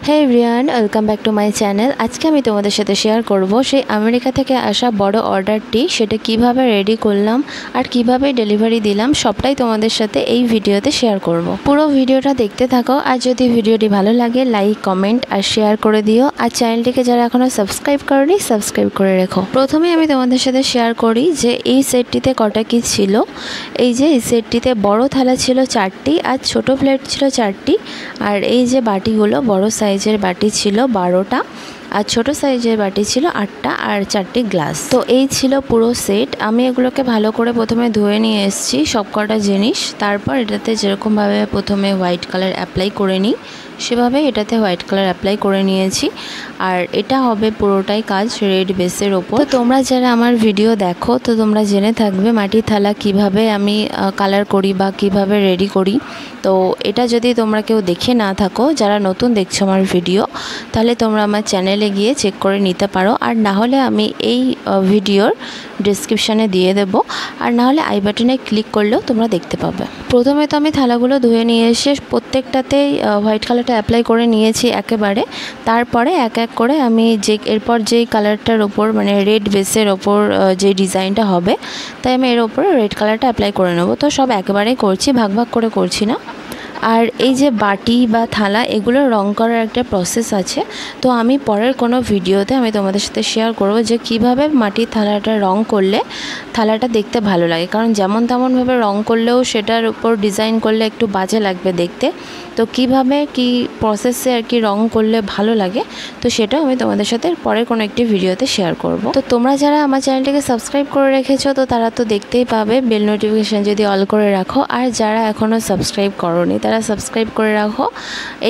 Hey everyone welcome back to my channel. आज के तुम्हारे साथे शेयर करब से अमेरिका थेके आसा बड़ अर्डारटी सेटा किभाबे रेडी करलाम और किभाबे डेलिभारी दिलाम सबटाई तुम्हारे साथे एई भिडियोते शेयर करब। पुरो भिडियोटा देखते थाको और यदि भिडियोटी भालो लागे लाइक कमेंट और शेयर करे दिओ और चैनलटिके जारा एखोनो सबस्क्राइब करोनि सबस्क्राइब करे रेखो। प्रथमे आमि तुम्हारे साथे शेयर करी जे एई सेटटिते कटा कि छिलो। एई जे एई सेटटिते बड़ थाला छिलो 4टी और छोटो प्लेट छिलो 4टी और एई जे बाटिगुलो बड़ साइजेर बाटी छिलो 12टा और छोटो साइजेर बाटी छिलो 8टा और 4टी ग्लास। तो এই ছিল পুরো সেট। আমি এগুলোকে ভালো করে প্রথমে ধুয়ে নিয়ে এসেছি সবকটা জিনিস। তারপর এটাতে যেরকম ভাবে প্রথমে হোয়াইট কালার অ্যাপ্লাই করে নিই সেভাবে এটাতে হোয়াইট কালার অ্যাপ্লাই করে নিয়েছি। আর এটা হবে পুরোটাই কাজ রেড বেসের ওপর। তো তোমরা যারা আমার ভিডিও দেখো তো তোমরা জেনে থাকবে মাটির থালা কিভাবে আমি কালার করি বা কিভাবে রেডি করি। তো এটা যদি তোমরা কেউ দেখে না থাকো যারা নতুন দেখছো আমার ভিডিও তাহলে তোমরা আমার চ্যানেলে গিয়ে চেক করে নিতে পারো। আর না হলে আমি এই ভিডিওর ডেসক্রিপশানে দিয়ে দেবো আর না হলে আই বাটনে ক্লিক করলেও তোমরা দেখতে পাবে। প্রথমে তো আমি থালাগুলো ধুয়ে নিয়ে এসে প্রত্যেকটাতেই হোয়াইট কালারটা অ্যাপ্লাই করে নিয়েছি একেবারে। তারপরে এক এক করে আমি যে এরপর যেই কালারটার ওপর মানে রেড বেসের ওপর যে ডিজাইনটা হবে তাই আমি এর ওপর রেড কালারটা অ্যাপ্লাই করে নেব। তো সব একেবারেই করছি, ভাগ ভাগ করে করছি না। আর এই যে বাটি বা থালা এগুলো রং করার একটা প্রসেস আছে। তো আমি পরের কোনো ভিডিওতে আমি তোমাদের সাথে শেয়ার করব যে কিভাবে মাটির থালাটা রং করলে থালাটা দেখতে ভালো লাগে। কারণ যেমন তেমনভাবে রং করলেও সেটার উপর ডিজাইন করলে একটু বাজে লাগবে দেখতে। তো কিভাবে কি প্রসেসে আর কি রং করলে ভালো লাগে তো সেটাও আমি তোমাদের সাথে পরের কোনো একটি ভিডিওতে শেয়ার করব। তো তোমরা যারা আমার চ্যানেলটিকে সাবস্ক্রাইব করে রেখেছো তো তারা তো দেখতেই পাবে বেল নোটিফিকেশান যদি অল করে রাখো। আর যারা এখনও সাবস্ক্রাইব করোনি তারা সাবস্ক্রাইব করে রাখো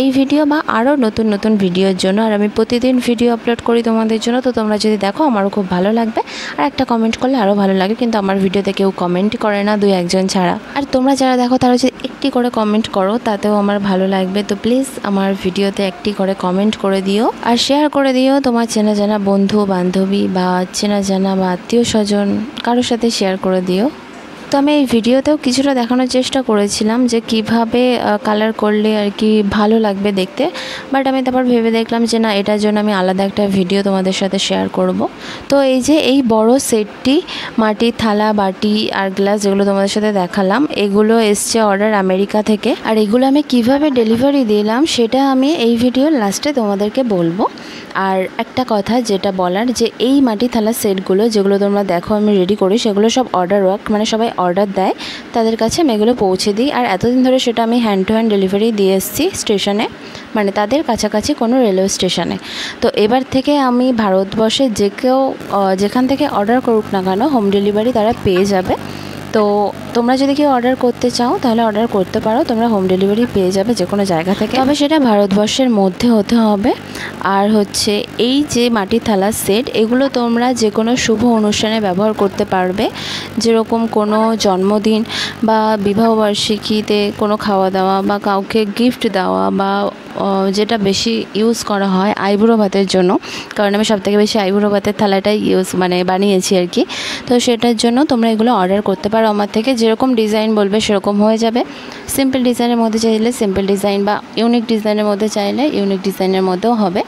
এই ভিডিও বা আরও নতুন নতুন ভিডিওর জন্য। আর আমি প্রতিদিন ভিডিও আপলোড করি তোমাদের জন্য। তো তোমরা যদি দেখো আমারও খুব ভালো লাগবে আর একটা কমেন্ট করলে আরও ভালো লাগে। কিন্তু আমার ভিডিওতে কেউ কমেন্ট করে না, 2-1 ছাড়া। আর তোমরা যারা দেখো তারা যদি একটি করে কমেন্ট করো তাতেও আমার ভালো লাগবে। তো প্লিজ আমার ভিডিওতে একটি করে কমেন্ট করে দিও আর শেয়ার করে দিও তোমার চেনা জানা বন্ধু বান্ধবী বা চেনা জানা বা আত্মীয় স্বজন কারোর সাথে শেয়ার করে দিও। তো আমি এই ভিডিওতেও কিছুটা দেখানোর চেষ্টা করেছিলাম যে কিভাবে কালার করলে আর কি ভালো লাগবে দেখতে। বাট আমি তারপর ভেবে দেখলাম যে না, এটার জন্য আমি আলাদা একটা ভিডিও তোমাদের সাথে শেয়ার করব। তো এই যে এই বড় সেটটি মাটির থালা বাটি আর গ্লাস যেগুলো তোমাদের সাথে দেখালাম এগুলো এসছে অর্ডার আমেরিকা থেকে। আর এগুলো আমি কিভাবে ডেলিভারি দিলাম সেটা আমি এই ভিডিওর লাস্টে তোমাদেরকে বলবো। আর একটা কথা যেটা বলার যে এই মাটি থালা সেটগুলো যেগুলো তোমরা দেখো আমি রেডি করি সেগুলো সব অর্ডার ওয়ার্ক, মানে সবাই অর্ডার দেয় তাদের কাছে আমি এগুলো পৌঁছে দিই। আর এতদিন ধরে সেটা আমি হ্যান্ড টু হ্যান্ড ডেলিভারি দিয়ে এসেছি স্টেশনে, মানে তাদের কাছাকাছি কোনো রেলওয়ে স্টেশনে। তো এবার থেকে আমি ভারতবর্ষে যে কেউ যেখান থেকে অর্ডার করুক না কেন হোম ডেলিভারি তারা পেয়ে যাবে। তো তোমরা যদি কেউ অর্ডার করতে চাও তাহলে অর্ডার করতে পারো, তোমরা হোম ডেলিভারি পেয়ে যাবে যে কোনো জায়গা থেকে। তবে সেটা ভারতবর্ষের মধ্যে হতে হবে। আর হচ্ছে এই যে মাটির থালার সেট এগুলো তোমরা যে কোনো শুভ অনুষ্ঠানে ব্যবহার করতে পারবে। যেরকম কোনো জন্মদিন বা বিবাহবার্ষিকীতে কোনো খাওয়া দাওয়া বা কাউকে গিফট দেওয়া বা যেটা বেশি ইউজ করা হয় আইবুড়ো ভাতের জন্য, কারণ আমি সবথেকে বেশি আইবুড়ো ভাতের থালাটাই বানিয়েছি আর কি। তো সেটার জন্য তোমরা এগুলো অর্ডার করতে পারো আমার থেকে। যেরকম ডিজাইন বলবে সেরকম হয়ে যাবে। সিম্পল ডিজাইনের মধ্যে চাইলে সিম্পল ডিজাইন বা ইউনিক ডিজাইনের মধ্যে চাইলে ইউনিক ডিজাইনের মধ্যেও হবে।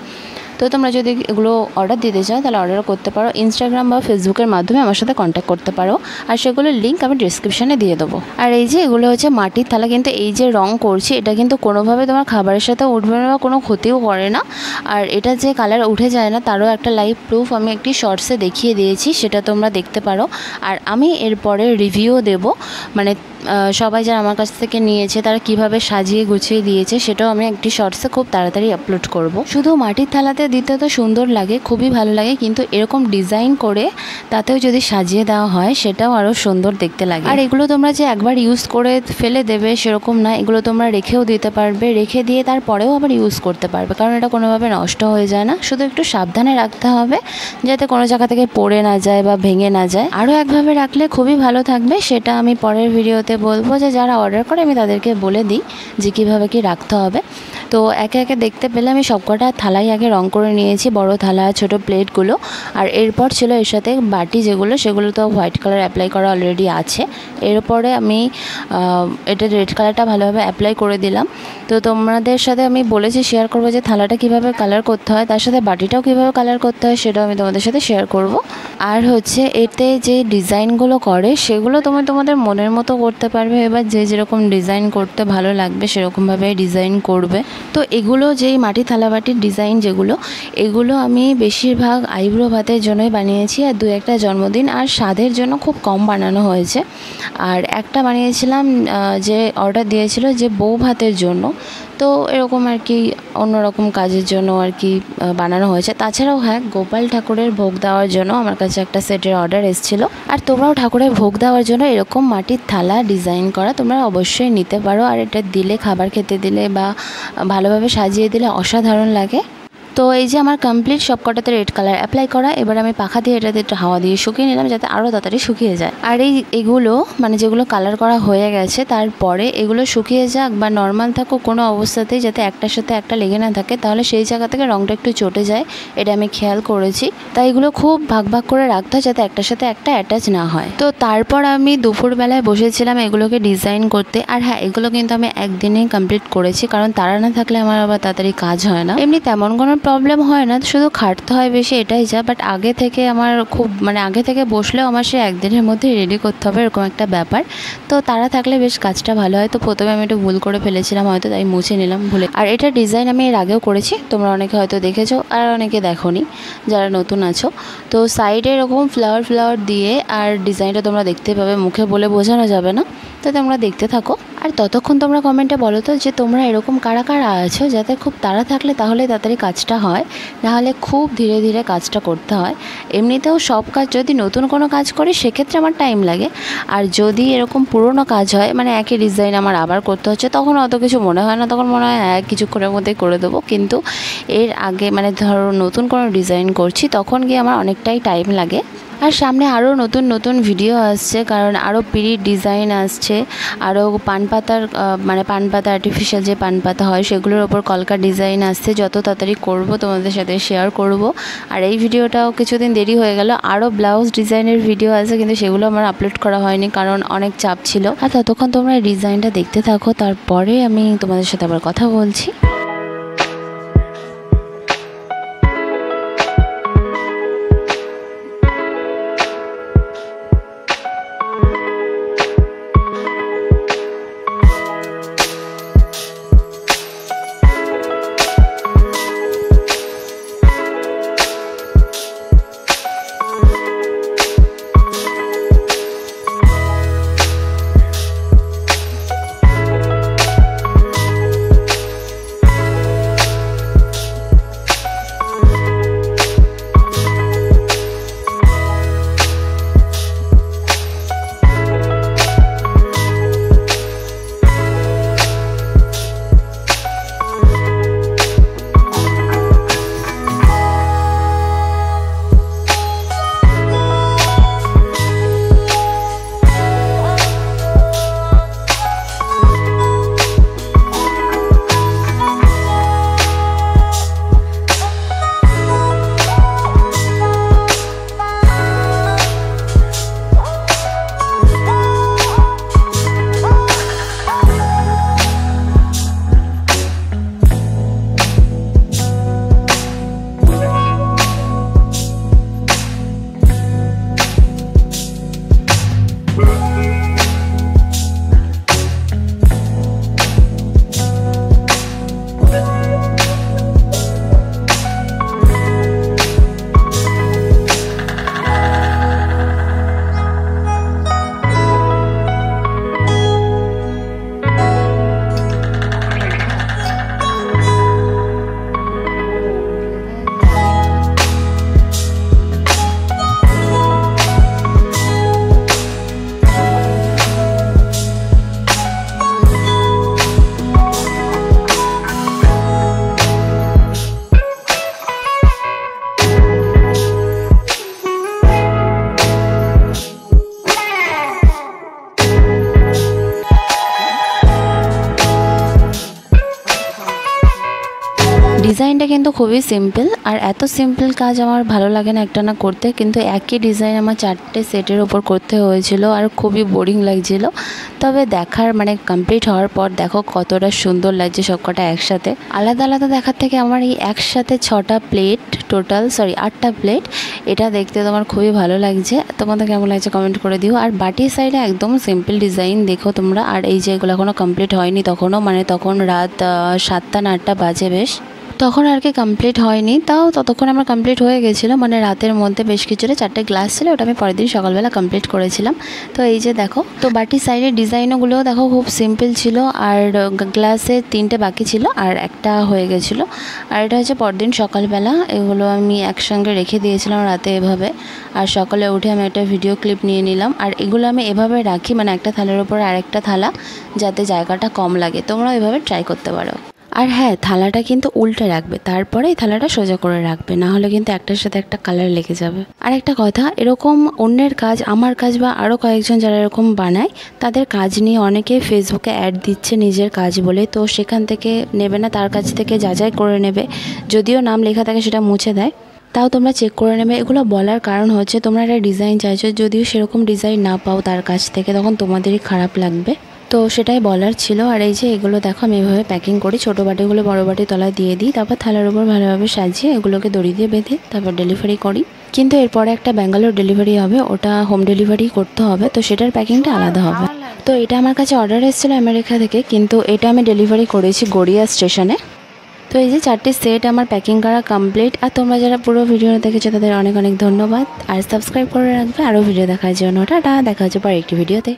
তো তোমরা যদি এগুলো অর্ডার দিতে চাও তাহলে অর্ডার করতে পারো। ইনস্টাগ্রাম বা ফেসবুকের মাধ্যমে আমার সাথে কন্ট্যাক্ট করতে পারো আর সেগুলোর লিঙ্ক আমি ডিসক্রিপশানে দিয়ে দেবো। আর এই যে এগুলো হচ্ছে মাটির থালা, কিন্তু এই যে রং করছি এটা কিন্তু কোনোভাবে তোমার খাবারের সাথে উঠবে না বা কোনো ক্ষতিও করে না। আর এটা যে কালার উঠে যায় না তারও একটা লাইভ প্রুফ আমি একটি শর্টসে দেখিয়ে দিয়েছি, সেটা তোমরা দেখতে পারো। আর আমি এরপরে রিভিউও দেবো, মানে সবাই যারা আমার কাছ থেকে নিয়েছে তারা কিভাবে সাজিয়ে গুছিয়ে দিয়েছে সেটাও আমি একটি শর্টসে খুব তাড়াতাড়ি আপলোড করব। শুধু মাটির থালাতে দিতে তো সুন্দর লাগে, খুবই ভালো লাগে, কিন্তু এরকম ডিজাইন করে তাতেও যদি সাজিয়ে দেওয়া হয় সেটাও আরও সুন্দর দেখতে লাগে। আর এগুলো তোমরা যে একবার ইউজ করে ফেলে দেবে সেরকম না, এগুলো তোমরা রেখেও দিতে পারবে, রেখে দিয়ে তারপরেও আবার ইউজ করতে পারবে, কারণ এটা কোনোভাবে নষ্ট হয়ে যায় না। শুধু একটু সাবধানে রাখতে হবে যাতে কোনো জায়গা থেকে পড়ে না যায় বা ভেঙে না যায়। আরও একভাবে রাখলে খুবই ভালো থাকবে, সেটা আমি পরের ভিডিওতে বলবো যে যারা অর্ডার করে আমি তাদেরকে বলে দিই যে কীভাবে কি রাখতে হবে। তো একে একে দেখতে পেলে আমি সবকটা থালাই আগে রং করে নিয়েছি, বড় থালা ছোট প্লেটগুলো। আর এরপর ছিল এর সাথে বাটি যেগুলো, সেগুলো তো হোয়াইট কালার অ্যাপ্লাই করা অলরেডি আছে। এরপরে আমি এটা রেড কালারটা ভালোভাবে অ্যাপ্লাই করে দিলাম। তো তোমাদের সাথে আমি বলেছি শেয়ার করবো যে থালাটা কীভাবে কালার করতে হয়, তার সাথে বাটিটাও কীভাবে কালার করতে হয় সেটাও আমি তোমাদের সাথে শেয়ার করব। আর হচ্ছে এতে যে ডিজাইনগুলো করে সেগুলো তোমাদের মনের মতো করতে পারবে, এবার যে যেরকম ডিজাইন করতে ভালো লাগবে সেরকমভাবে ডিজাইন করবে। তো এগুলো যেই মাটি থালা বাটির ডিজাইন যেগুলো, এগুলো আমি বেশিরভাগ আইব্রো ভাতের জন্যই বানিয়েছি, আর দু একটা জন্মদিন আর স্বাদের জন্য খুব কম বানানো হয়েছে। আর একটা বানিয়েছিলাম যে অর্ডার দিয়েছিল যে বউ ভাতের জন্য, তো এরকম আর কি অন্যরকম কাজের জন্য আর কি বানানো হয়েছে। তাছাড়াও হ্যাঁ, গোপাল ঠাকুরের ভোগ দেওয়ার জন্য আমার কাছে একটা সেটের অর্ডার এসেছিলো। আর তোমরাও ঠাকুরের ভোগ দেওয়ার জন্য এরকম মাটির থালা ডিজাইন করা তোমরা অবশ্যই নিতে পারো। আর এটা দিলে, খাবার খেতে দিলে বা ভালোভাবে সাজিয়ে দিলে অসাধারণ লাগে। তো এই যে আমার কমপ্লিট সবকটাতে রেড কালার অ্যাপ্লাই করা। এবার আমি পাখা দিয়ে এটাতে একটু হাওয়া দিয়ে শুকিয়ে নিলাম যাতে আরও তাড়াতাড়ি শুকিয়ে যায়। আর এগুলো মানে যেগুলো কালার করা হয়ে গেছে তারপরে এগুলো শুকিয়ে যাক বা নর্মাল থাকুক, কোনো অবস্থাতেই যাতে একটার সাথে একটা লেগে না থাকে, তাহলে সেই জায়গা থেকে রঙটা একটু চটে যায়, এটা আমি খেয়াল করেছি। তাই এগুলো খুব ভাগ ভাগ করে রাখতে হয় যাতে একটার সাথে একটা অ্যাটাচ না হয়। তো তারপর আমি দুপুরবেলায় বসেছিলাম এগুলোকে ডিজাইন করতে। আর হ্যাঁ, এগুলো কিন্তু আমি একদিনেই কমপ্লিট করেছি, কারণ তারা না থাকলে আমার আবার তাড়াতাড়ি কাজ হয় না। এমনি তেমন কোনো প্রবলেম হয় না, শুধু খাটতে হয় বেশি, এটাই যা। বাট আগে থেকে আমার খুব আগে থেকে বসলেও আমার সে একদিনের মধ্যে রেডি করতে হবে, এরকম একটা ব্যাপার। তো তারা থাকলে বেশ কাজটা ভালো হয়। তো প্রথমে আমি একটু ভুল করে ফেলেছিলাম হয়তো, তাই মুছে নিলাম ভুলে। আর এটা ডিজাইন আমি এর আগেও করেছি, তোমরা অনেকে হয়তো দেখেছো আর অনেকে দেখোনি যারা নতুন আছো। তো সাইডে এরকম ফ্লাওয়ার দিয়ে আর ডিজাইনটা তোমরা দেখতে পাবে, মুখে বলে বোঝানো যাবে না। তো তোমরা দেখতে থাকো। আর ততক্ষণ তোমরা কমেন্টে বলো তো যে তোমরা এরকম কারা কারা আছো যাতে খুব তাড়া থাকলে তাহলে তাড়াতাড়ি কাজটা হয়, নাহলে খুব ধীরে ধীরে কাজটা করতে হয়। এমনিতেও সব কাজ যদি নতুন কোনো কাজ করি সেক্ষেত্রে আমার টাইম লাগে, আর যদি এরকম পুরনো কাজ হয় একই ডিজাইন আমার আবার করতে হচ্ছে, তখন অত কিছু মনে হয় না, তখন মনে হয় হ্যাঁ কিছুক্ষণের মধ্যেই করে দেবো। কিন্তু এর আগে ধরো নতুন কোনো ডিজাইন করছি তখন গিয়ে আমার অনেকটাই টাইম লাগে। আর সামনে আরও নতুন নতুন ভিডিও আসছে, কারণ আরও পিড়ির ডিজাইন আসছে, আরও পানপাতার পানপাতা আর্টিফিশিয়াল যে পানপাতা হয় সেগুলোর ওপর কলকা ডিজাইন আসছে। যত তাড়াতাড়ি করব তোমাদের সাথে শেয়ার করব। আর এই ভিডিওটাও কিছুদিন দেরি হয়ে গেল, আরও ব্লাউজ ডিজাইনের ভিডিও আছে কিন্তু সেগুলো আমার আপলোড করা হয়নি কারণ অনেক চাপ ছিল। আর ততক্ষণ তোমরা এই ডিজাইনটা দেখতে থাকো, তারপরে আমি তোমাদের সাথে আবার কথা বলছি। ডিজাইনটা কিন্তু খুবই সিম্পল, আর এত সিম্পল কাজ আমার ভালো লাগে না একটা না করতে, কিন্তু একই ডিজাইন আমার 4টে সেটের ওপর করতে হয়েছিল আর খুবই বোরিং লাগছিল। তবে দেখার মানে কমপ্লিট হওয়ার পর দেখো কতটা সুন্দর লাগছে সবকটা একসাথে। আলাদা আলাদা দেখার থেকে আমার এই একসাথে 6টা প্লেট টোটাল 8টা প্লেট, এটা দেখতে তোমার খুবই ভালো লাগছে। তোমাদের কেমন লাগছে কমেন্ট করে দিও। আর বাটির সাইডে একদম সিম্পল ডিজাইন দেখো তোমরা। আর এই যে এগুলো এখনও কমপ্লিট হয়নি, তখনও মানে তখন রাত 7টা না 8টা বাজে বেশ, তখন আর কি কমপ্লিট হয়নি। তাও ততক্ষণ আমার কমপ্লিট হয়ে গেছিলো, মানে রাতের মধ্যে বেশ কিছুটা 4টে গ্লাস ছিল, ওটা আমি পরের দিন সকালবেলা কমপ্লিট করেছিলাম। তো এই যে দেখো, তো বাটির সাইডের ডিজাইনগুলোও দেখো খুব সিম্পল ছিল, আর গ্লাসে 3টে বাকি ছিল আর একটা হয়ে গেছিলো। আর এটা হচ্ছে পরদিন সকালবেলা, এগুলো আমি একসঙ্গে রেখে দিয়েছিলাম রাতে এভাবে, আর সকালে উঠে আমি একটা ভিডিও ক্লিপ নিয়ে নিলাম। আর এগুলো আমি এভাবে রাখি, মানে একটা থালার উপর আরেকটা থালা, যাতে জায়গাটা কম লাগে। তোমরাও এভাবে ট্রাই করতে পারো। আর হ্যাঁ, থালাটা কিন্তু উল্টে রাখবে, তারপরে এই থালাটা সোজা করে রাখবে, না হলে কিন্তু একটার সাথে একটা কালার লেগে যাবে। আর একটা কথা, এরকম অন্যের কাজ, আমার কাজ বা আরও কয়েকজন যারা এরকম বানায়, তাদের কাজ নিয়ে অনেকে ফেসবুকে অ্যাড দিচ্ছে নিজের কাজ বলে, তো সেখান থেকে নেবে না, তার কাছ থেকে যাচাই করে নেবে। যদিও নাম লেখা থাকে সেটা মুছে দেয়, তাও তোমরা চেক করে নেবে। এগুলো বলার কারণ হচ্ছে তোমরা একটা ডিজাইন চাইছো, যদিও সেরকম ডিজাইন না পাও তার কাছ থেকে, তখন তোমাদেরই খারাপ লাগবে, তো সেটাই বলার ছিল। আর এই যে এগুলো দেখো আমি এভাবে প্যাকিং করি, ছোটো বাটিগুলো বড় বাটির তলায় দিয়ে দিই, তারপর থালার উপর ভালোভাবে সাজিয়ে এগুলোকে দড়ি দিয়ে বেঁধে তারপর ডেলিভারি করি। কিন্তু এরপরে একটা ব্যাঙ্গালোর ডেলিভারি হবে, ওটা হোম ডেলিভারি করতে হবে, তো সেটার প্যাকিংটা আলাদা হবে। তো এটা আমার কাছে অর্ডার এসেছিলো আমেরিকা থেকে, কিন্তু এটা আমি ডেলিভারি করেছি গড়িয়া স্টেশনে। তো এই যে 4টে সেট আমার প্যাকিং করা কমপ্লিট। আর তোমরা যারা পুরো ভিডিওটা দেখেছো তাদের অনেক অনেক ধন্যবাদ, আর সাবস্ক্রাইব করে রাখবে আরও ভিডিও দেখার জন্য। টাটা, দেখা হচ্ছে পরে একটি ভিডিওতে।